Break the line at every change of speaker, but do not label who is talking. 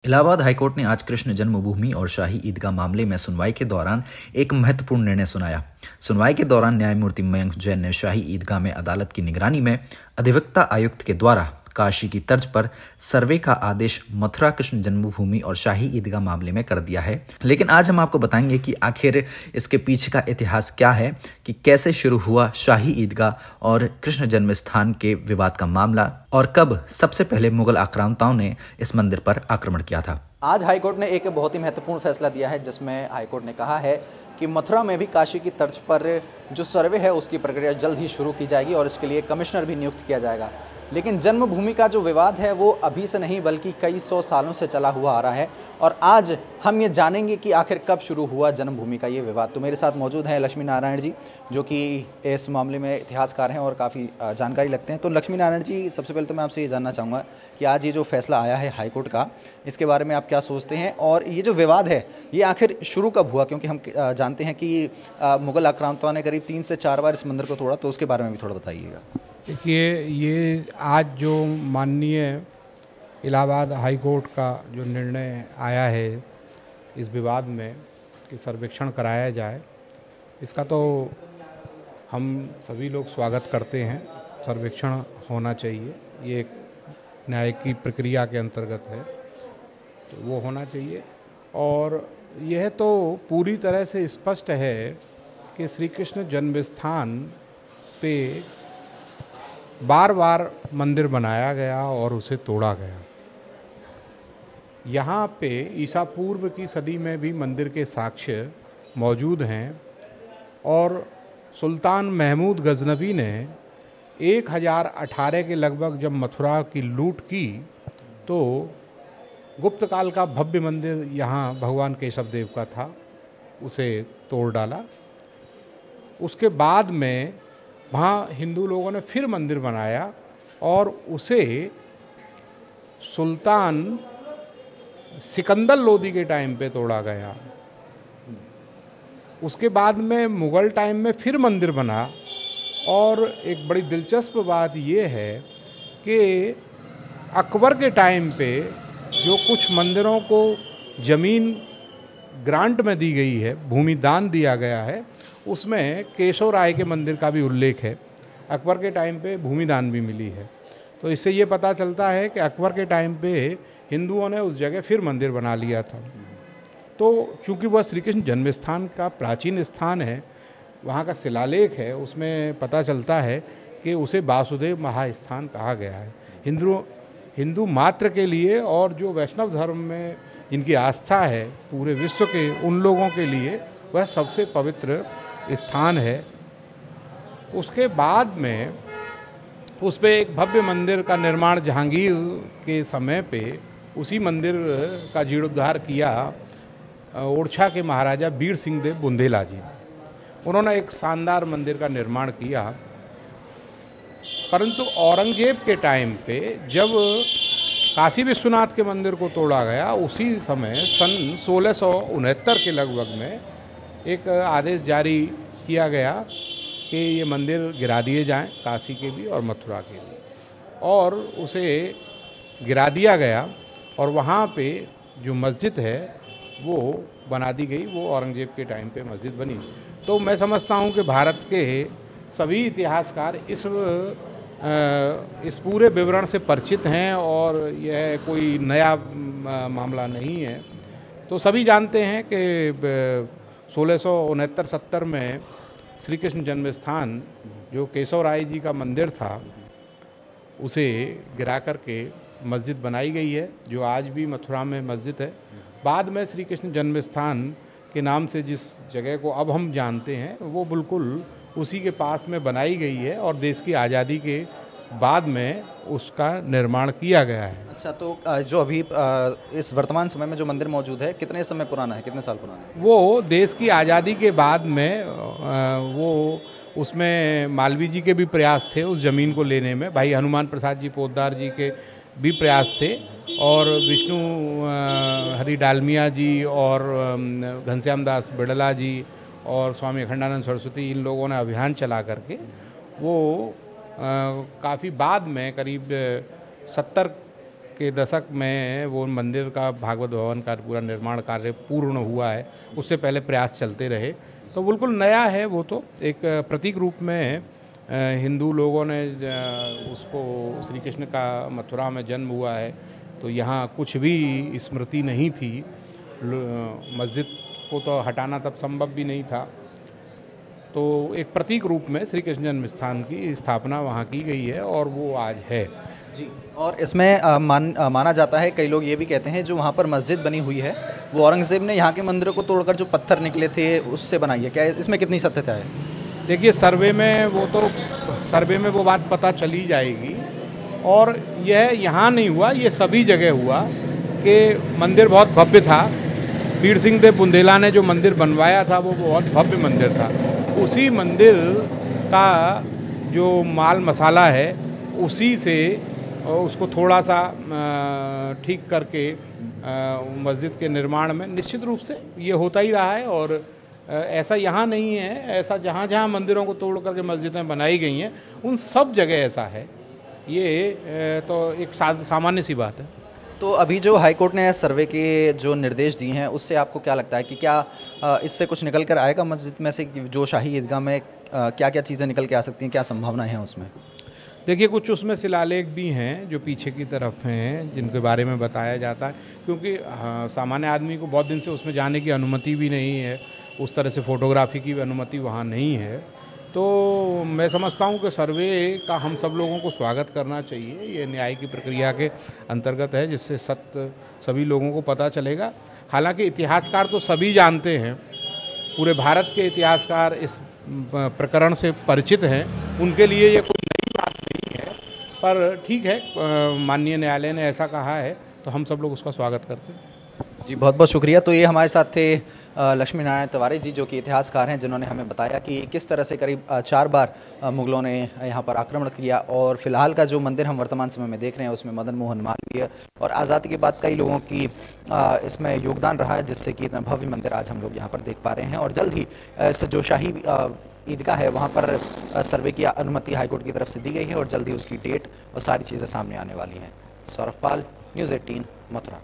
Allahabad high court ने आज कृष्ण जन्मभूमि और शाही ईदगाह मामले में सुनवाई के दौरान एक महत्वपूर्ण निर्णय सुनाया। सुनवाई के दौरान न्यायमूर्ति मयंक जैन ने शाही ईदगाह में अदालत की निगरानी में अधिवक्ता आयुक्त के द्वारा काशी की तर्ज पर सर्वे का आदेश मथुरा कृष्ण जन्मभूमि और शाही ईदगाह मामले में कर दिया है। लेकिन आज हम आपको बताएंगे कि आखिर इसके पीछे का इतिहास क्या है, कि कैसे शुरू हुआ शाही ईदगाह और कृष्ण जन्म स्थान के विवाद का मामला और कब सबसे पहले मुगल आक्रांताओं ने इस मंदिर पर आक्रमण किया था।
आज हाईकोर्ट ने एक बहुत ही महत्वपूर्ण फैसला दिया है, जिसमें हाईकोर्ट ने कहा है कि मथुरा में भी काशी की तर्ज पर जो सर्वे है उसकी प्रक्रिया जल्द ही शुरू की जाएगी और इसके लिए कमिश्नर भी नियुक्त किया जाएगा। लेकिन जन्मभूमि का जो विवाद है वो अभी से नहीं बल्कि कई सौ सालों से चला हुआ आ रहा है और आज हम ये जानेंगे कि आखिर कब शुरू हुआ जन्मभूमि का ये विवाद। तो मेरे साथ मौजूद हैं लक्ष्मी नारायण जी, जो कि इस मामले में इतिहासकार हैं और काफ़ी जानकारी लगते हैं। तो लक्ष्मी नारायण जी, सबसे पहले तो मैं आपसे ये जानना चाहूँगा कि आज ये जो फैसला आया है हाईकोर्ट का, इसके बारे में आप क्या सोचते हैं और ये जो विवाद है ये आखिर शुरू कब हुआ? क्योंकि हम जानते हैं कि मुगल आक्रांताओं ने करीब 3 से 4 बार इस मंदिर को तोड़ा, तो उसके बारे में भी थोड़ा बताइएगा।
देखिए, ये आज जो माननीय इलाहाबाद हाई कोर्ट का जो निर्णय आया है इस विवाद में कि सर्वेक्षण कराया जाए, इसका तो हम सभी लोग स्वागत करते हैं। सर्वेक्षण होना चाहिए, ये एक न्याय की प्रक्रिया के अंतर्गत है, तो वो होना चाहिए। और यह तो पूरी तरह से स्पष्ट है कि श्री कृष्ण जन्मस्थान पे बार बार मंदिर बनाया गया और उसे तोड़ा गया। यहाँ पे ईसा पूर्व की सदी में भी मंदिर के साक्ष्य मौजूद हैं और सुल्तान महमूद गजनवी ने 1018 के लगभग जब मथुरा की लूट की तो गुप्त काल का भव्य मंदिर यहाँ भगवान केशव देव का था, उसे तोड़ डाला। उसके बाद में वहाँ हिंदू लोगों ने फिर मंदिर बनाया और उसे सुल्तान सिकंदर लोदी के टाइम पे तोड़ा गया। उसके बाद में मुग़ल टाइम में फिर मंदिर बना। और एक बड़ी दिलचस्प बात ये है कि अकबर के टाइम पे जो कुछ मंदिरों को ज़मीन ग्रांट में दी गई है, भूमि दान दिया गया है, उसमें केशव राय के मंदिर का भी उल्लेख है। अकबर के टाइम पे भूमि दान भी मिली है। तो इससे ये पता चलता है कि अकबर के टाइम पे हिंदुओं ने उस जगह फिर मंदिर बना लिया था। तो चूँकि वह श्री कृष्ण जन्मस्थान का प्राचीन स्थान है, वहाँ का शिलालेख है, उसमें पता चलता है कि उसे वासुदेव महास्थान कहा गया है। हिंदू मात्र के लिए और जो वैष्णव धर्म में जिनकी आस्था है पूरे विश्व के, उन लोगों के लिए वह सबसे पवित्र स्थान है। उसके बाद में उस पे एक भव्य मंदिर का निर्माण जहांगीर के समय पे उसी मंदिर का जीर्णोद्धार किया ओरछा के महाराजा वीर सिंह देव बुंदेला जी। उन्होंने एक शानदार मंदिर का निर्माण किया। परंतु औरंगजेब के टाइम पे जब काशी विश्वनाथ के मंदिर को तोड़ा गया, उसी समय सन 1669 के लगभग में एक आदेश जारी किया गया कि ये मंदिर गिरा दिए जाएं, काशी के भी और मथुरा के भी, और उसे गिरा दिया गया और वहाँ पे जो मस्जिद है वो बना दी गई। वो औरंगजेब के टाइम पे मस्जिद बनी। तो मैं समझता हूँ कि भारत के सभी इतिहासकार इस पूरे विवरण से परिचित हैं और यह कोई नया मामला नहीं है। तो सभी जानते हैं कि 1669-70 में श्री कृष्ण जन्मस्थान जो केशव राय जी का मंदिर था, उसे गिरा करके मस्जिद बनाई गई है, जो आज भी मथुरा में मस्जिद है। बाद में श्री कृष्ण जन्मस्थान के नाम से जिस जगह को अब हम जानते हैं वो बिल्कुल उसी के पास में बनाई गई है और देश की आज़ादी के बाद में उसका निर्माण किया गया है।
अच्छा, तो जो अभी इस वर्तमान समय में जो मंदिर मौजूद है, कितने समय पुराना है, कितने साल पुराना है?
वो देश की आज़ादी के बाद में वो उसमें मालवीय जी के भी प्रयास थे उस ज़मीन को लेने में। भाई हनुमान प्रसाद जी पोद्दार जी के भी प्रयास थे और विष्णु हरि डालमिया जी और घनश्याम दास बिड़ला जी और स्वामी अखंडानंद सरस्वती, इन लोगों ने अभियान चला करके वो काफ़ी बाद में करीब 70 के दशक में वो मंदिर का भागवत भवन का पूरा निर्माण कार्य पूर्ण हुआ है। उससे पहले प्रयास चलते रहे, तो बिल्कुल नया है वो। तो एक प्रतीक रूप में हिंदू लोगों ने उसको, श्री कृष्ण का मथुरा में जन्म हुआ है, तो यहाँ कुछ भी स्मृति नहीं थी। मस्जिद को तो हटाना तब संभव भी नहीं था, तो एक प्रतीक रूप में श्री कृष्ण जन्म स्थान की स्थापना वहाँ की गई है और वो आज है
जी। और इसमें माना जाता है, कई लोग ये भी कहते हैं जो वहाँ पर मस्जिद बनी हुई है वो औरंगज़ेब ने यहाँ के मंदिरों को तोड़कर जो पत्थर निकले थे उससे बनाई है। क्या इसमें कितनी सत्यता है?
देखिए, सर्वे में वो बात पता चली जाएगी। और यह यहाँ नहीं हुआ, ये सभी जगह हुआ कि मंदिर बहुत भव्य था। बीर सिंह देव बुंदेला ने जो मंदिर बनवाया था वो बहुत भव्य मंदिर था। उसी मंदिर का जो माल मसाला है उसी से उसको थोड़ा सा ठीक करके मस्जिद के निर्माण में निश्चित रूप से ये होता ही रहा है। और ऐसा यहाँ नहीं है, ऐसा जहाँ जहाँ मंदिरों को तोड़ करके मस्जिदें बनाई गई हैं उन सब जगह ऐसा है। ये तो एक सामान्य सी बात है।
तो अभी जो हाई कोर्ट ने सर्वे के जो निर्देश दिए हैं उससे आपको क्या लगता है कि क्या इससे कुछ निकल कर आएगा मस्जिद में से, जो शाही ईदगाह में क्या क्या चीज़ें निकल के आ सकती हैं, क्या संभावनाएं हैं उसमें?
देखिए, कुछ उसमें शिलालेख भी हैं जो पीछे की तरफ हैं जिनके बारे में बताया जाता है, क्योंकि सामान्य आदमी को बहुत दिन से उसमें जाने की अनुमति भी नहीं है, उस तरह से फ़ोटोग्राफी की भी अनुमति वहाँ नहीं है। तो मैं समझता हूँ कि सर्वे का हम सब लोगों को स्वागत करना चाहिए। ये न्याय की प्रक्रिया के अंतर्गत है, जिससे सत्य सभी लोगों को पता चलेगा। हालांकि इतिहासकार तो सभी जानते हैं, पूरे भारत के इतिहासकार इस प्रकरण से परिचित हैं, उनके लिए ये कोई नई बात नहीं है। पर ठीक है, माननीय न्यायालय ने ऐसा कहा है तो हम सब लोग उसका स्वागत करते हैं।
जी, बहुत बहुत शुक्रिया। तो ये हमारे साथ थे लक्ष्मी नारायण तिवारी जी, जो कि इतिहासकार हैं, जिन्होंने हमें बताया कि किस तरह से करीब 4 बार मुग़लों ने यहाँ पर आक्रमण किया। और फिलहाल का जो मंदिर हम वर्तमान समय में देख रहे हैं उसमें मदन मोहन मालवीय और आज़ादी के बाद कई लोगों की इसमें योगदान रहा है, जिससे कि इतना भव्य मंदिर आज हम लोग यहाँ पर देख पा रहे हैं। और जल्द ही इस जो शाही ईदगाह है वहाँ पर सर्वे की अनुमति हाईकोर्ट की तरफ से दी गई है और जल्द ही उसकी डेट और सारी चीज़ें सामने आने वाली हैं। सौरभ पाल, न्यूज़ 18, मथुरा।